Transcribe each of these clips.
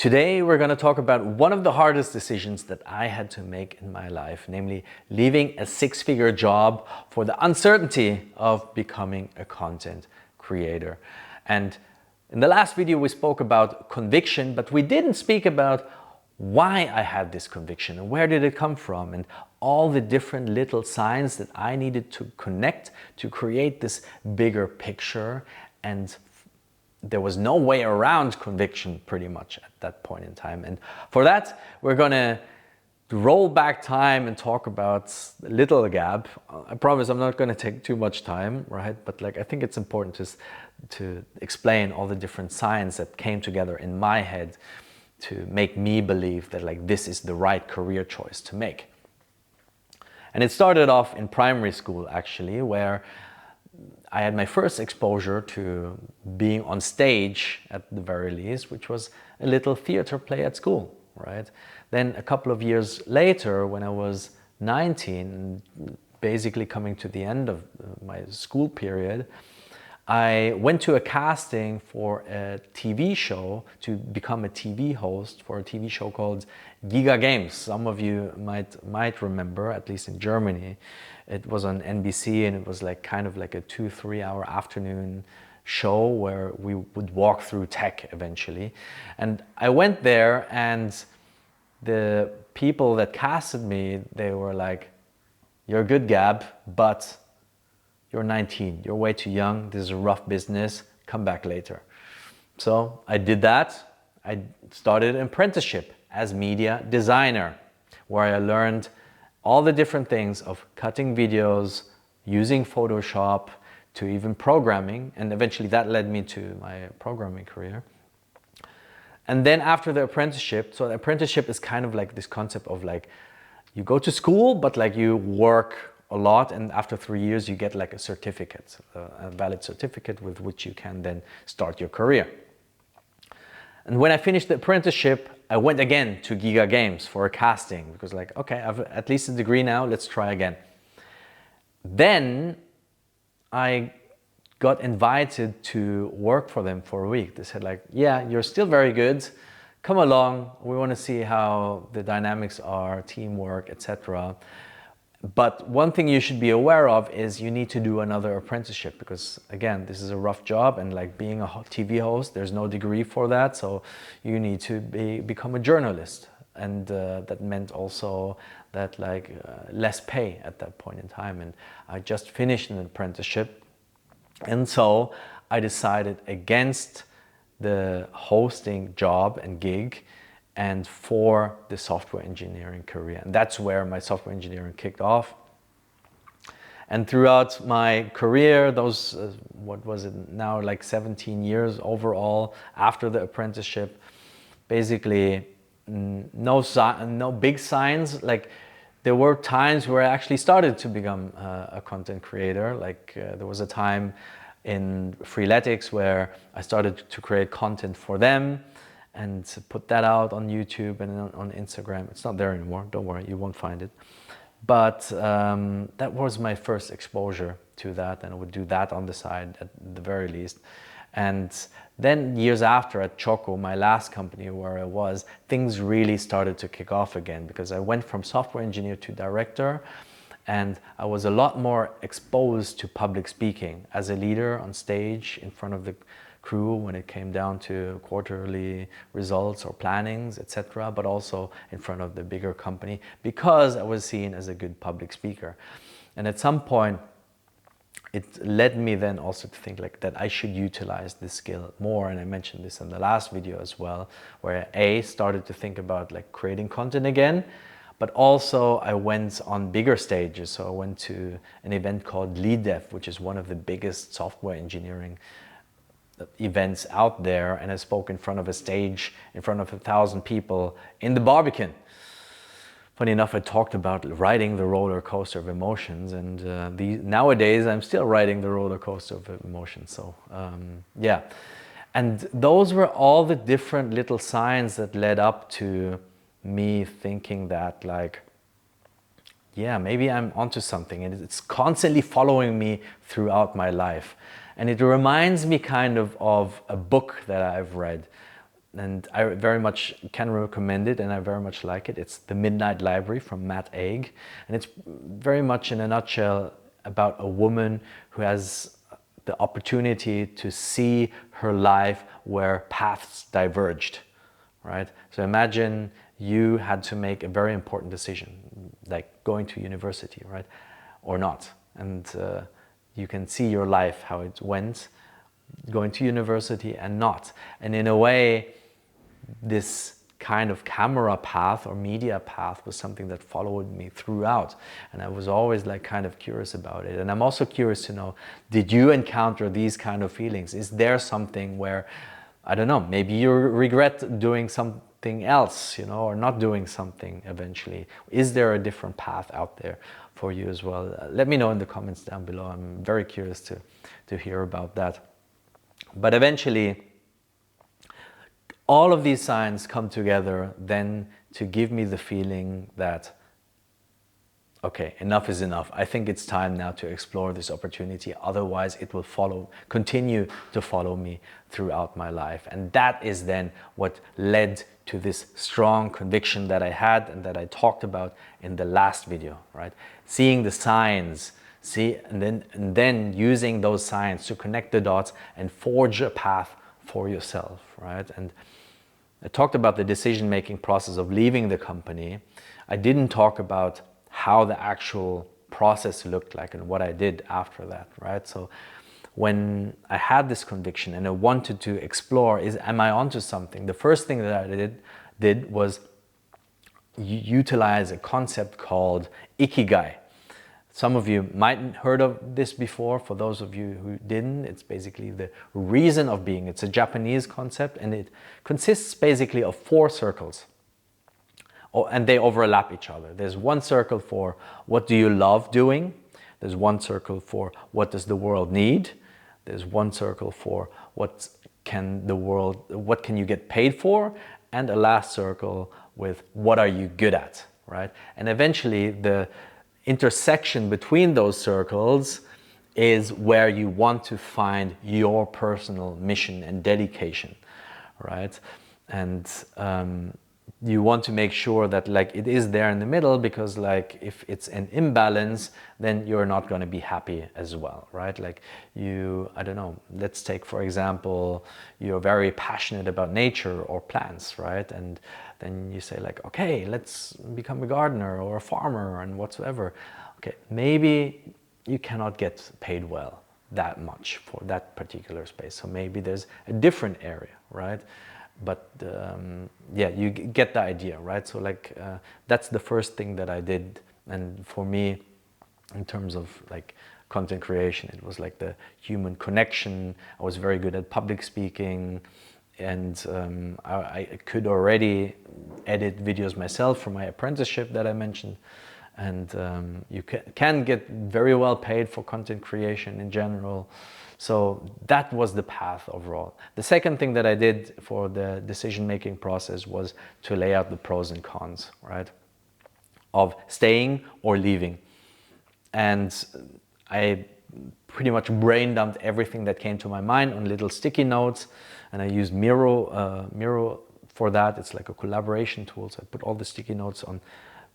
Today we're going to talk about one of the hardest decisions that I had to make in my life, namely leaving a six-figure job for the uncertainty of becoming a content creator. And in the last video we spoke about conviction, but we didn't speak about why I had this conviction and where did it come from and all the different little signs that I needed to connect to create this bigger picture. And there was no way around conviction pretty much at that point in time. And for that, we're gonna roll back time and talk about little gap. I promise I'm not gonna take too much time, right? But I think it's important to explain all the different signs that came together in my head to make me believe that this is the right career choice to make. And it started off in primary school actually, where I had my first exposure to being on stage at the very least, which was a little theater play at school, right? Then a couple of years later, when I was 19, basically coming to the end of my school period, I went to a casting for a TV show to become a TV host for a TV show called Giga Games. Some of you might remember, at least in Germany. It was on NBC and it was kind of like a 2-3 hour afternoon show where we would walk through tech eventually. And I went there and the people that casted me, they were like, "You're a good Gab, but you're 19, you're way too young, this is a rough business, come back later." So I did that. I started an apprenticeship as media designer, where I learned all the different things of cutting videos, using Photoshop, to even programming, and eventually that led me to my programming career. And then after the apprenticeship, so the apprenticeship is kind of like this concept of you go to school, but you work a lot, and after 3 years you get a certificate, a valid certificate with which you can then start your career. And when I finished the apprenticeship, I went again to Giga Games for a casting because okay, I've at least a degree now, let's try again. Then I got invited to work for them for a week. They said "Yeah, you're still very good, come along, we want to see how the dynamics are, teamwork, etc. But one thing you should be aware of is you need to do another apprenticeship because, again, this is a rough job, and being a TV host, there's no degree for that, so you need to become a journalist. And that meant also that less pay at that point in time. And I just finished an apprenticeship, and so I decided against the hosting job and gig and for the software engineering career. And that's where my software engineering kicked off. And throughout my career, those, what was it now, 17 years overall after the apprenticeship, basically no big signs. There were times where I actually started to become a content creator. There was a time in Freeletics where I started to create content for them and put that out on YouTube and on Instagram. It's not there anymore, don't worry, you won't find it. But that was my first exposure to that, and I would do that on the side at the very least. And then years after at Choco, my last company where I was, things really started to kick off again because I went from software engineer to director, and I was a lot more exposed to public speaking as a leader on stage in front of the crew when it came down to quarterly results or plannings, etc., but also in front of the bigger company because I was seen as a good public speaker. And at some point, it led me then also to think that I should utilize this skill more. And I mentioned this in the last video as well, where I started to think about creating content again, but also I went on bigger stages. So I went to an event called Lead Dev, which is one of the biggest software engineering events out there, and I spoke in front of a stage in front of 1,000 people in the Barbican. Funny enough, I talked about riding the roller coaster of emotions, and nowadays I'm still riding the roller coaster of emotions. So yeah, and those were all the different little signs that led up to me thinking that yeah, maybe I'm onto something, and it's constantly following me throughout my life. And it reminds me kind of a book that I've read and I very much can recommend it, and I very much like it. It's The Midnight Library from Matt Haig, and it's very much in a nutshell about a woman who has the opportunity to see her life where paths diverged, right? So imagine you had to make a very important decision, like going to university, right? Or not. And you can see your life, how it went, going to university and not. And in a way, this kind of camera path or media path was something that followed me throughout, and I was always like kind of curious about it. And I'm also curious to know, did you encounter these kind of feelings? Is there something where, I don't know, maybe you regret doing something else, you know, or not doing something eventually? Is there a different path out there for you as well? Let me know in the comments down below. I'm very curious to hear about that. But eventually, all of these signs come together then to give me the feeling that, okay, enough is enough. I think it's time now to explore this opportunity. Otherwise, it will continue to follow me throughout my life. And that is then what led to this strong conviction that I had and that I talked about in the last video, right? Seeing the signs, and then using those signs to connect the dots and forge a path for yourself, right? And I talked about the decision-making process of leaving the company. I didn't talk about how the actual process looked like and what I did after that, right? So when I had this conviction and I wanted to explore, am I onto something? The first thing that I did was utilize a concept called Ikigai. Some of you might have heard of this before. For those of you who didn't, it's basically the reason of being. It's a Japanese concept, and it consists basically of 4 circles. Oh, and they overlap each other. There's one circle for what do you love doing? There's one circle for what does the world need? There's one circle for what can you get paid for? And a last circle with what are you good at, right? And eventually the intersection between those circles is where you want to find your personal mission and dedication, right? And you want to make sure that like it is there in the middle, because like if it's an imbalance, then you're not going to be happy as well, right? Like I don't know, let's take for example, you're very passionate about nature or plants, right? And then you say like, okay, let's become a gardener or a farmer and whatsoever. Okay, maybe you cannot get paid well that much for that particular space. So maybe there's a different area, right? But yeah, you get the idea, right? So like that's the first thing that I did. And for me, in terms of like content creation, it was like the human connection. I was very good at public speaking, and I could already edit videos myself from my apprenticeship that I mentioned. And you can get very well paid for content creation in general. So that was the path overall. The second thing that I did for the decision-making process was to lay out the pros and cons, right, of staying or leaving. And I pretty much brain dumped everything that came to my mind on little sticky notes, and I used Miro for that. It's like a collaboration tool. So I put all the sticky notes on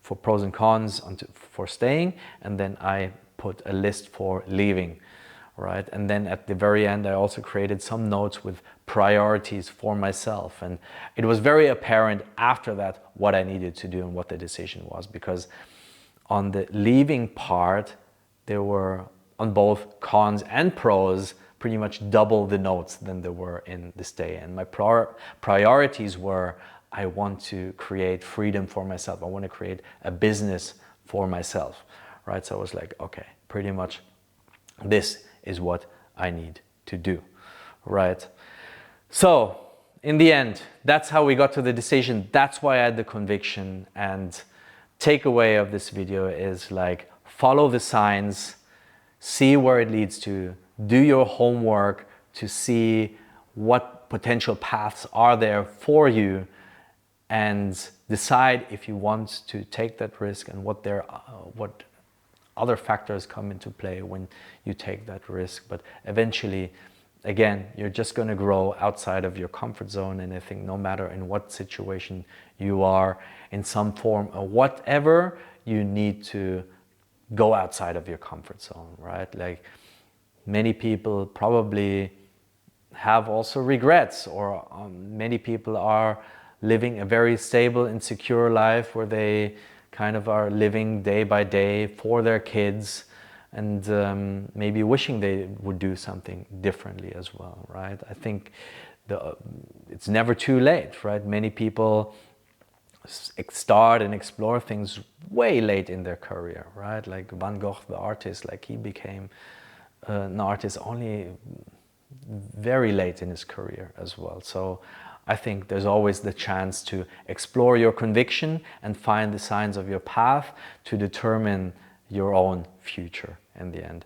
for pros and cons for staying, and then I put a list for leaving, right? And then at the very end, I also created some notes with priorities for myself. And it was very apparent after that what I needed to do and what the decision was, because on the leaving part, there were on both cons and pros pretty much double the notes than there were in the stay. And my priorities were, I want to create freedom for myself. I want to create a business for myself, right? So I was like, okay, pretty much this is what I need to do, right? So in the end, that's how we got to the decision. That's why I had the conviction. And takeaway of this video is like, follow the signs, see where it leads to, do your homework to see what potential paths are there for you, and decide if you want to take that risk and what other factors come into play when you take that risk. But eventually again, you're just going to grow outside of your comfort zone. And I think no matter in what situation you are, in some form or whatever, you need to go outside of your comfort zone, right? Like many people probably have also regrets, or many people are living a very stable and secure life where they kind of are living day by day for their kids, and maybe wishing they would do something differently as well, right? I think it's never too late, right? Many people start and explore things way late in their career, right? Like Van Gogh, the artist, like he became an artist only very late in his career as well. So I think there's always the chance to explore your conviction and find the signs of your path to determine your own future in the end.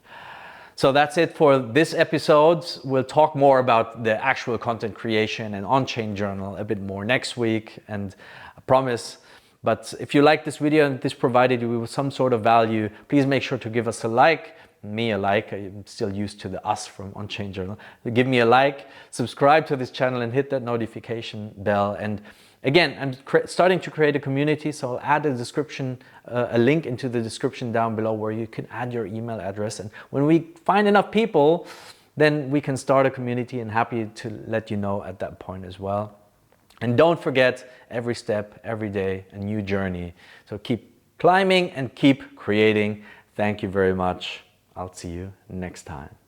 So that's it for this episode. We'll talk more about the actual content creation and on-chain journal a bit more next week, and I promise. But if you like this video and this provided you with some sort of value, please make sure to give us a like. Me a like. I'm still used to the us from On-Chain Journal. Give me a like, subscribe to this channel, and hit that notification bell. And again, I'm starting to create a community, so I'll add a link into the description down below where you can add your email address. And when we find enough people, then we can start a community, and happy to let you know at that point as well. And don't forget, every step, every day, a new journey. So keep climbing and keep creating. Thank you very much. I'll see you next time.